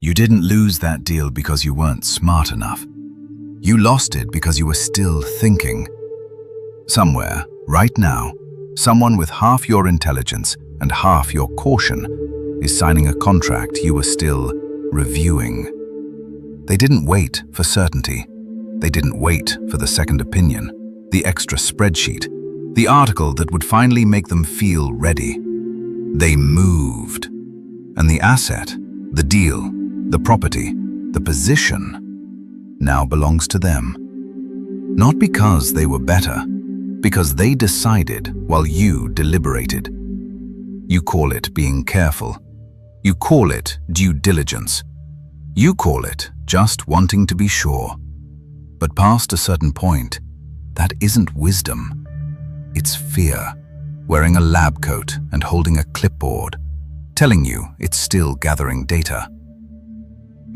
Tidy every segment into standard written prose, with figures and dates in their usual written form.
You didn't lose that deal because you weren't smart enough. You lost it because you were still thinking. Somewhere, right now, someone with half your intelligence and half your caution is signing a contract you were still reviewing. They didn't wait for certainty. They didn't wait for the second opinion, the extra spreadsheet, the article that would finally make them feel ready. They moved. And the asset, the deal, the property, the position, now belongs to them. Not because they were better, because they decided while you deliberated. You call it being careful. You call it due diligence. You call it just wanting to be sure. But past a certain point, that isn't wisdom. It's fear, wearing a lab coat and holding a clipboard, telling you it's still gathering data.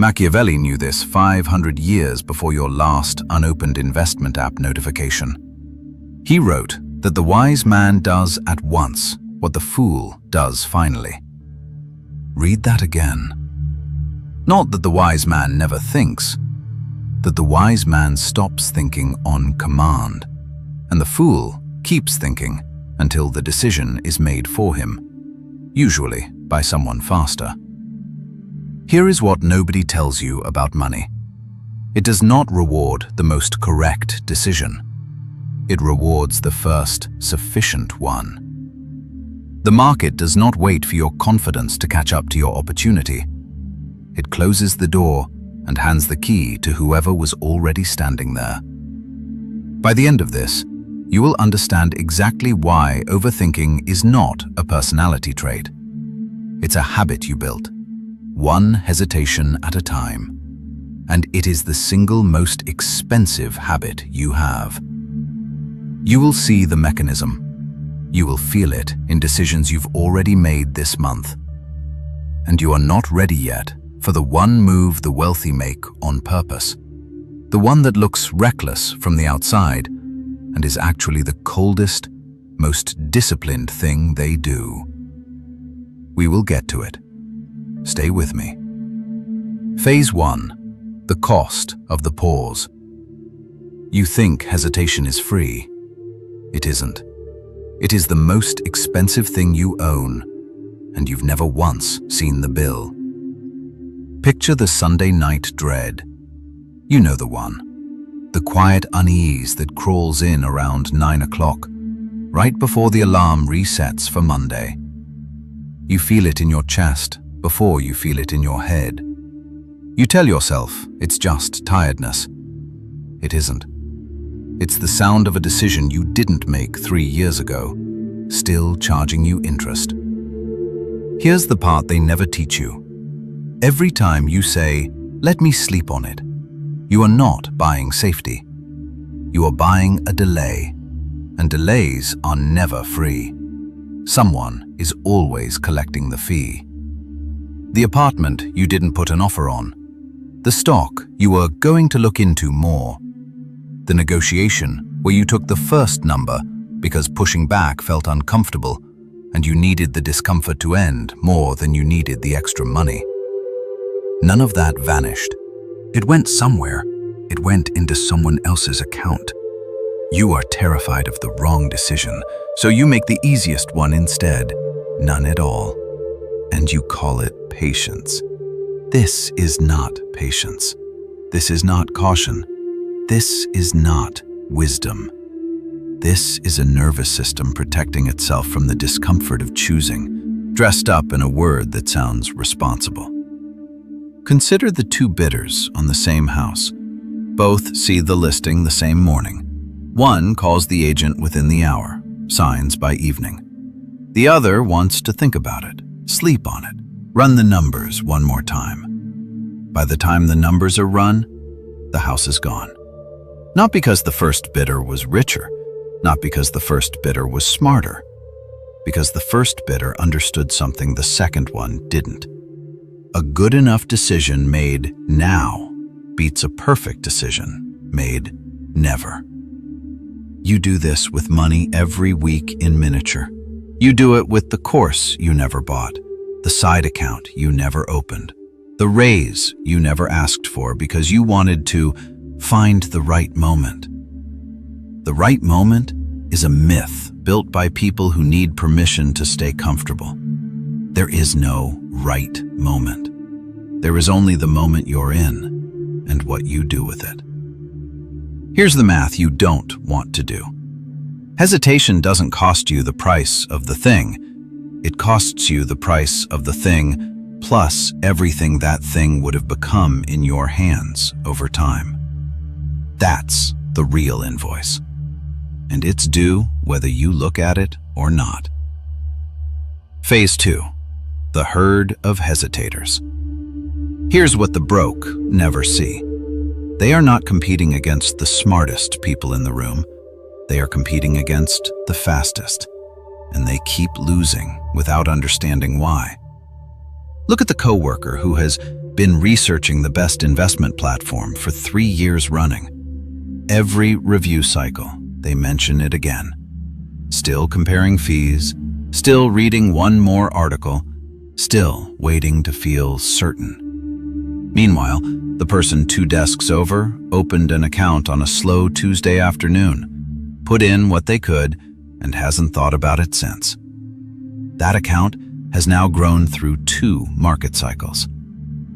Machiavelli knew this 500 years before your last unopened investment app notification. He wrote that the wise man does at once what the fool does finally. Read that again. Not that the wise man never thinks, that the wise man stops thinking on command, and the fool keeps thinking until the decision is made for him, usually by someone faster. Here is what nobody tells you about money. It does not reward the most correct decision. It rewards the first sufficient one. The market does not wait for your confidence to catch up to your opportunity. It closes the door and hands the key to whoever was already standing there. By the end of this, you will understand exactly why overthinking is not a personality trait. It's a habit you built, one hesitation at a time. And it is the single most expensive habit you have. You will see the mechanism. You will feel it in decisions you've already made this month. And you are not ready yet for the one move the wealthy make on purpose. The one that looks reckless from the outside and is actually the coldest, most disciplined thing they do. We will get to it. Stay with me. Phase 1. The cost of the pause. You think hesitation is free. It isn't. It is the most expensive thing you own, and you've never once seen the bill. Picture the Sunday night dread. You know the one. The quiet unease that crawls in around 9 o'clock, right before the alarm resets for Monday. You feel it in your chest before you feel it in your head. You tell yourself it's just tiredness. It isn't. It's the sound of a decision you didn't make 3 years ago, still charging you interest. Here's the part they never teach you. Every time you say, "Let me sleep on it," you are not buying safety. You are buying a delay, and delays are never free. Someone is always collecting the fee. The apartment you didn't put an offer on, the stock you were going to look into more, the negotiation where you took the first number because pushing back felt uncomfortable and you needed the discomfort to end more than you needed the extra money. None of that vanished. It went somewhere. It went into someone else's account. You are terrified of the wrong decision, so you make the easiest one instead, none at all. And you call it patience. This is not patience. This is not caution. This is not wisdom. This is a nervous system protecting itself from the discomfort of choosing, dressed up in a word that sounds responsible. Consider the two bidders on the same house. Both see the listing the same morning. One calls the agent within the hour, signs by evening. The other wants to think about it, sleep on it, run the numbers one more time. By the time the numbers are run, the house is gone. Not because the first bidder was richer, not because the first bidder was smarter, because the first bidder understood something the second one didn't. A good enough decision made now beats a perfect decision made never. You do this with money every week in miniature. You do it with the course you never bought, the side account you never opened, The raise you never asked for because you wanted to find the right moment. The right moment is a myth built by people who need permission to stay comfortable. There is no right moment. There is only the moment you're in and what you do with it. Here's the math you don't want to do. Hesitation doesn't cost you the price of the thing. It costs you the price of the thing plus everything that thing would have become in your hands over time. That's the real invoice. And it's due whether you look at it or not. Phase 2. The herd of hesitators. Here's what the broke never see. They are not competing against the smartest people in the room. They are competing against the fastest. And they keep losing without understanding why. Look at the coworker who has been researching the best investment platform for 3 years running. Every review cycle, they mention it again. Still comparing fees, still reading one more article, still waiting to feel certain. Meanwhile, the person 2 desks over opened an account on a slow Tuesday afternoon, put in what they could, and hasn't thought about it since. That account has now grown through 2 market cycles.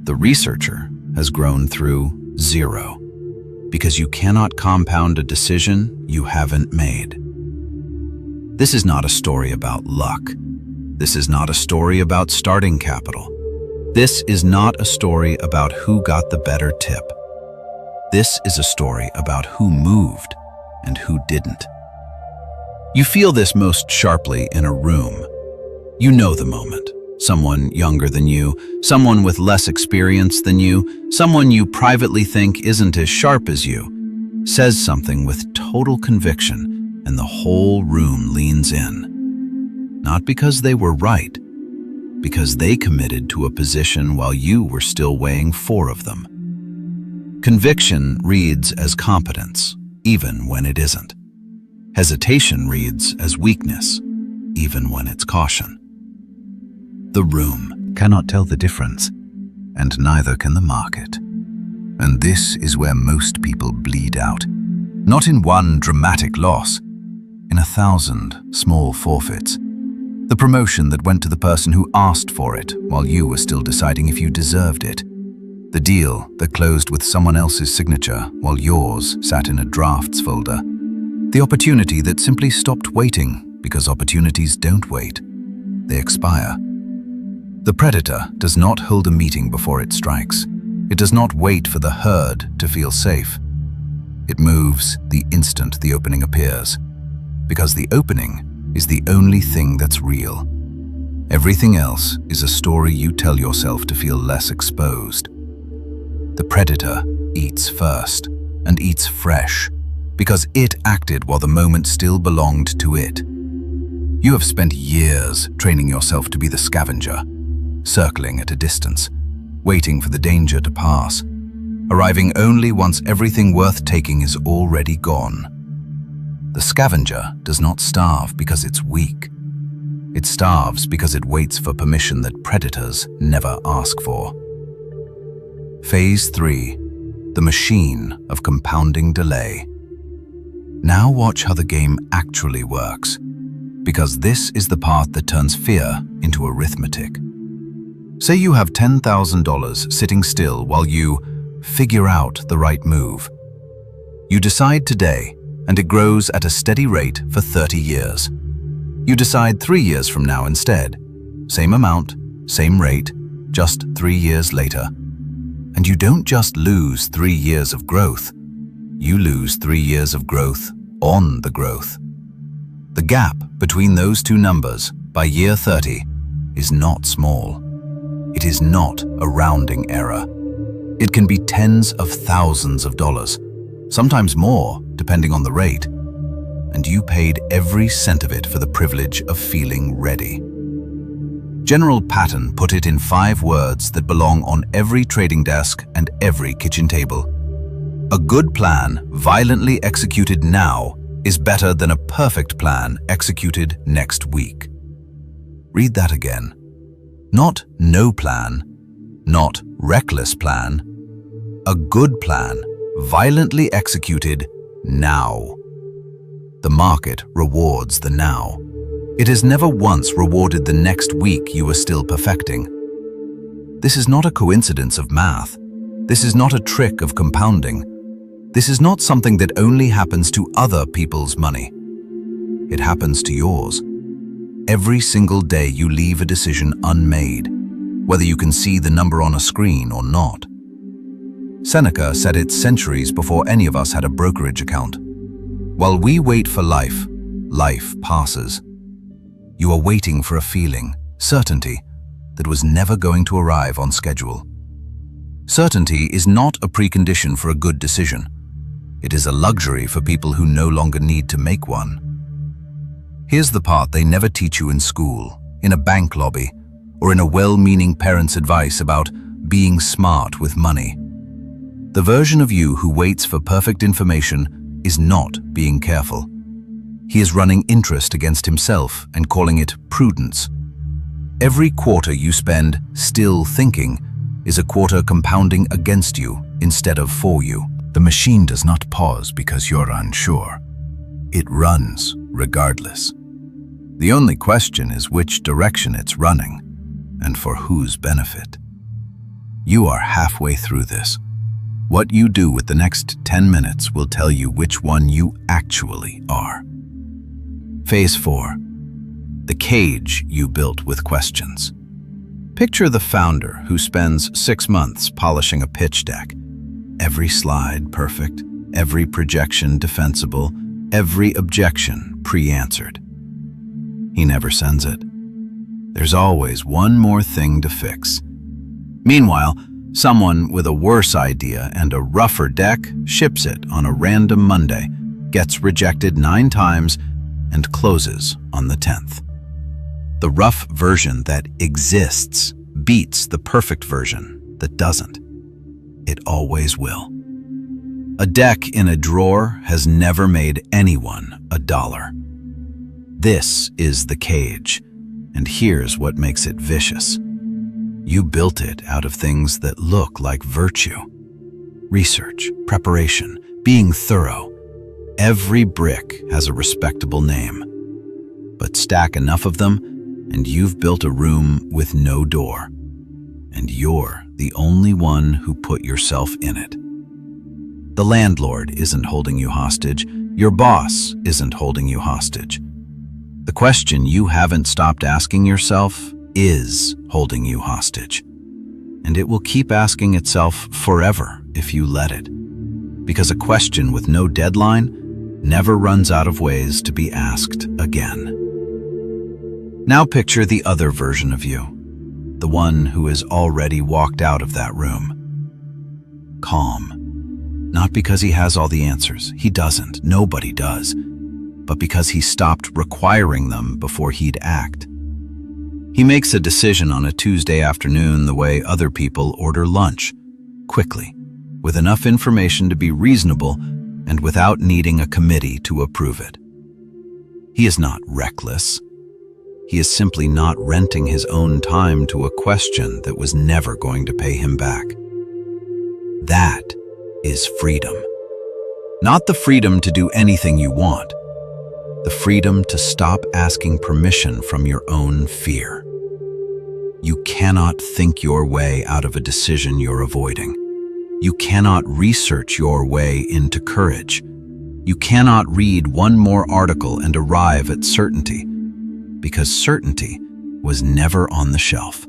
The researcher has grown through 0, because you cannot compound a decision you haven't made. This is not a story about luck. This is not a story about starting capital. This is not a story about who got the better tip. This is a story about who moved and who didn't. You feel this most sharply in a room. You know the moment. Someone younger than you, someone with less experience than you, someone you privately think isn't as sharp as you, says something with total conviction, and the whole room leans in. Not because they were right, because they committed to a position while you were still weighing 4 of them. Conviction reads as competence, even when it isn't. Hesitation reads as weakness, even when it's caution. The room cannot tell the difference, and neither can the market. And this is where most people bleed out. Not in one dramatic loss, in 1,000 small forfeits. The promotion that went to the person who asked for it while you were still deciding if you deserved it. The deal that closed with someone else's signature while yours sat in a drafts folder. The opportunity that simply stopped waiting because opportunities don't wait. They expire. The predator does not hold a meeting before it strikes. It does not wait for the herd to feel safe. It moves the instant the opening appears, because the opening is the only thing that's real. Everything else is a story you tell yourself to feel less exposed. The predator eats first, and eats fresh, because it acted while the moment still belonged to it. You have spent years training yourself to be the scavenger, circling at a distance, waiting for the danger to pass, arriving only once everything worth taking is already gone. The scavenger does not starve because it's weak. It starves because it waits for permission that predators never ask for. Phase 3, the machine of compounding delay. Now watch how the game actually works, because this is the path that turns fear into arithmetic. Say you have $10,000 sitting still while you figure out the right move. You decide today, and it grows at a steady rate for 30 years. You decide 3 years from now instead. Same amount, same rate, just 3 years later. And you don't just lose 3 years of growth. You lose 3 years of growth on the growth. The gap between those 2 numbers by year 30 is not small. It is not a rounding error. It can be tens of thousands of dollars, sometimes more, depending on the rate. And you paid every cent of it for the privilege of feeling ready. General Patton put it in 5 words that belong on every trading desk and every kitchen table. A good plan, violently executed now, is better than a perfect plan executed next week. Read that again. Not no plan, not reckless plan. A good plan, violently executed now. The market rewards the now. It has never once rewarded the next week you are still perfecting. This is not a coincidence of math. This is not a trick of compounding. This is not something that only happens to other people's money. It happens to yours. Every single day you leave a decision unmade, whether you can see the number on a screen or not. Seneca said it centuries before any of us had a brokerage account. While we wait for life, life passes. You are waiting for a feeling, certainty, that was never going to arrive on schedule. Certainty is not a precondition for a good decision. It is a luxury for people who no longer need to make one. Here's the part they never teach you in school, in a bank lobby, or in a well-meaning parent's advice about being smart with money. The version of you who waits for perfect information is not being careful. He is running interest against himself and calling it prudence. Every quarter you spend still thinking is a quarter compounding against you instead of for you. The machine does not pause because you're unsure. It runs regardless. The only question is which direction it's running and for whose benefit. You are halfway through this. What you do with the next 10 minutes will tell you which one you actually are. Phase 4. The cage you built with questions. Picture the founder who spends 6 months polishing a pitch deck. Every slide perfect, every projection defensible, every objection pre-answered. He never sends it. There's always one more thing to fix. Meanwhile, someone with a worse idea and a rougher deck ships it on a random Monday, gets rejected 9 times, and closes on the 10th. The rough version that exists beats the perfect version that doesn't. It always will. A deck in a drawer has never made anyone $1. This is the cage, and here's what makes it vicious. You built it out of things that look like virtue. Research, preparation, being thorough. Every brick has a respectable name. But stack enough of them, and you've built a room with no door. And you're the only one who put yourself in it. The landlord isn't holding you hostage. Your boss isn't holding you hostage. The question you haven't stopped asking yourself is holding you hostage. And it will keep asking itself forever if you let it. Because a question with no deadline never runs out of ways to be asked again. Now picture the other version of you, the one who has already walked out of that room. Calm. Not because he has all the answers. He doesn't. Nobody does. But because he stopped requiring them before he'd act. He makes a decision on a Tuesday afternoon the way other people order lunch, quickly, with enough information to be reasonable and without needing a committee to approve it. He is not reckless. He is simply not renting his own time to a question that was never going to pay him back. That is freedom. Not the freedom to do anything you want. The freedom to stop asking permission from your own fear. You cannot think your way out of a decision you're avoiding. You cannot research your way into courage. You cannot read one more article and arrive at certainty, because certainty was never on the shelf.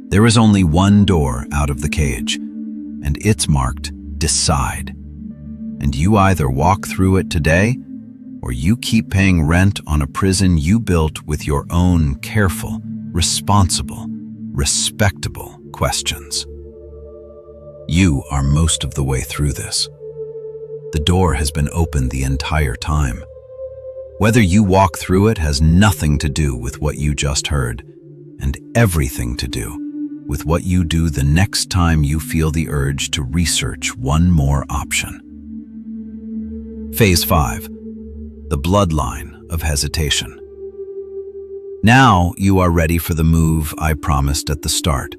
There is only one door out of the cage, and it's marked Decide. And you either walk through it today, or you keep paying rent on a prison you built with your own careful, responsible, respectable questions. You are most of the way through this. The door has been open the entire time. Whether you walk through it has nothing to do with what you just heard, and everything to do with what you do the next time you feel the urge to research one more option. Phase 5. The bloodline of hesitation. Now you are ready for the move I promised at the start.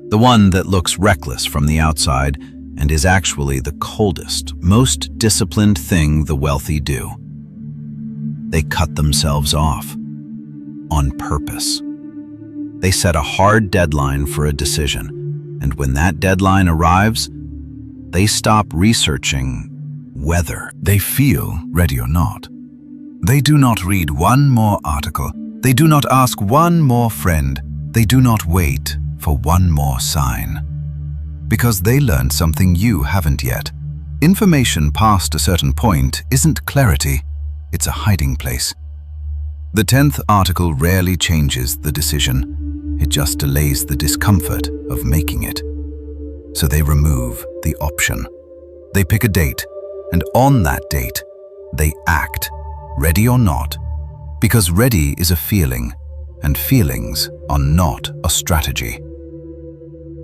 The one that looks reckless from the outside and is actually the coldest, most disciplined thing the wealthy do. They cut themselves off on purpose. They set a hard deadline for a decision, and when that deadline arrives, they stop researching whether they feel ready or not. They do not read one more article. They do not ask one more friend. They do not wait for one more sign. Because they learned something you haven't yet. Information past a certain point isn't clarity, it's a hiding place. The 10th article rarely changes the decision. It just delays the discomfort of making it. So they remove the option. They pick a date, and on that date, they act, ready or not, because ready is a feeling, and feelings are not a strategy.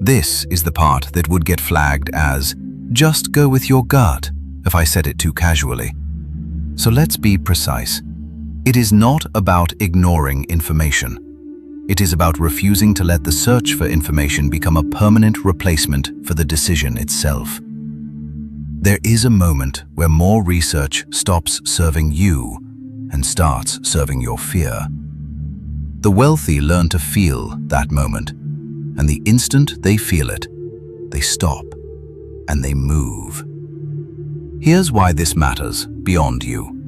This is the part that would get flagged as, just go with your gut, if I said it too casually. So let's be precise. It is not about ignoring information. It is about refusing to let the search for information become a permanent replacement for the decision itself. There is a moment where more research stops serving you and starts serving your fear. The wealthy learn to feel that moment, and the instant they feel it, they stop and they move. Here's why this matters beyond you.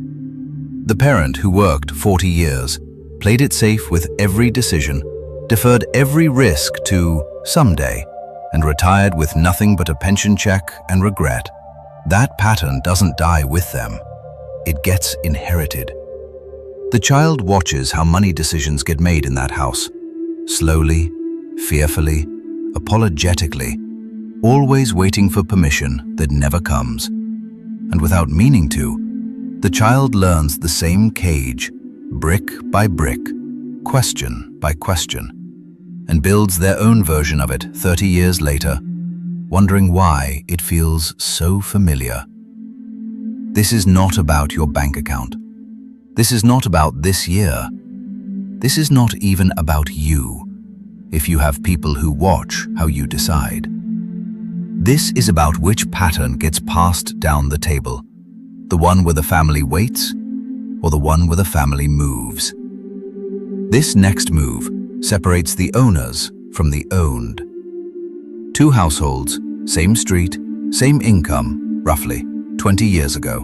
The parent who worked 40 years, played it safe with every decision, deferred every risk to someday, and retired with nothing but a pension check and regret. That pattern doesn't die with them. It gets inherited. The child watches how money decisions get made in that house. Slowly, fearfully, apologetically, always waiting for permission that never comes. And without meaning to, the child learns the same cage, brick by brick, question by question, and builds their own version of it 30 years later, wondering why it feels so familiar. This is not about your bank account. This is not about this year. This is not even about you, if you have people who watch how you decide. This is about which pattern gets passed down the table, the one where the family waits, or the one where the family moves. This next move separates the owners from the owned. Two households, same street, same income, roughly 20 years ago.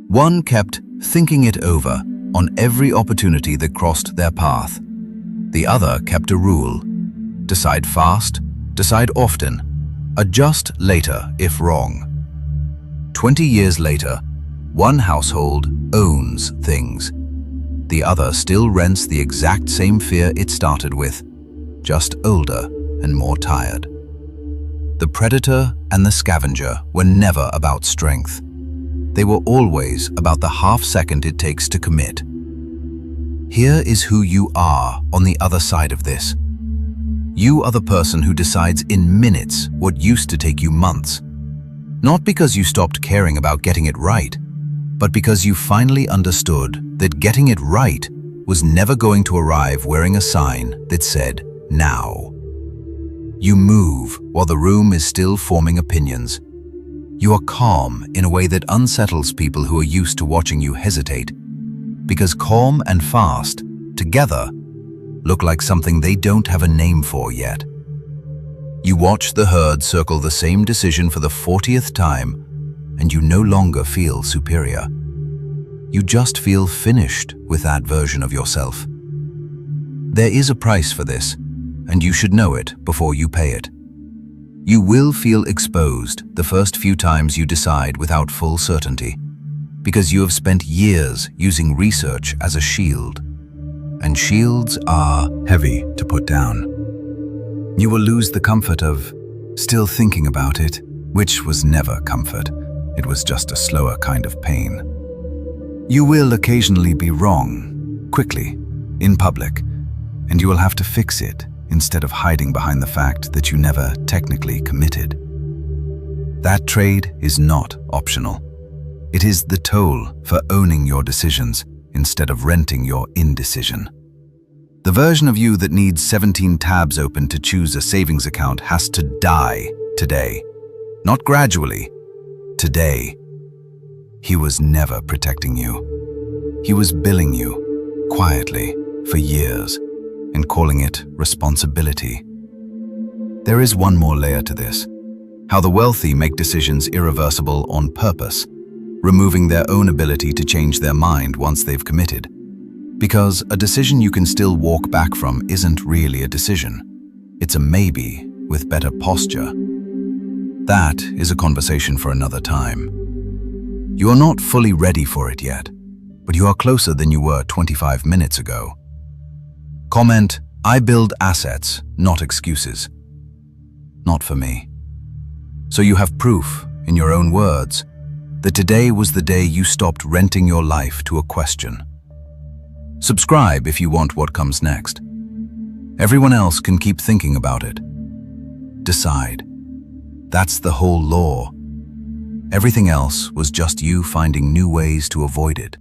One kept thinking it over on every opportunity that crossed their path. The other kept a rule: decide fast, decide often, adjust later if wrong. 20 years later, one household owns things. The other still rents the exact same fear it started with, just older and more tired. The predator and the scavenger were never about strength. They were always about the half-second it takes to commit. Here is who you are on the other side of this. You are the person who decides in minutes what used to take you months. Not because you stopped caring about getting it right, but because you finally understood that getting it right was never going to arrive wearing a sign that said, now. You move while the room is still forming opinions. You are calm in a way that unsettles people who are used to watching you hesitate, because calm and fast, together, look like something they don't have a name for yet. You watch the herd circle the same decision for the 40th time, and you no longer feel superior. You just feel finished with that version of yourself. There is a price for this, and you should know it before you pay it. You will feel exposed the first few times you decide without full certainty, because you have spent years using research as a shield. And shields are heavy to put down. You will lose the comfort of still thinking about it, which was never comfort. It was just a slower kind of pain. You will occasionally be wrong, quickly, in public, and you will have to fix it instead of hiding behind the fact that you never technically committed. That trade is not optional. It is the toll for owning your decisions instead of renting your indecision. The version of you that needs 17 tabs open to choose a savings account has to die today. Not gradually, today. He was never protecting you. He was billing you, quietly, for years, and calling it responsibility. There is one more layer to this. How the wealthy make decisions irreversible on purpose, removing their own ability to change their mind once they've committed. Because a decision you can still walk back from isn't really a decision. It's a maybe with better posture. That is a conversation for another time. You are not fully ready for it yet, but you are closer than you were 25 minutes ago. Comment, I build assets, not excuses. Not for me. So you have proof, in your own words, that today was the day you stopped renting your life to a question. Subscribe if you want what comes next. Everyone else can keep thinking about it. Decide. That's the whole law. Everything else was just you finding new ways to avoid it.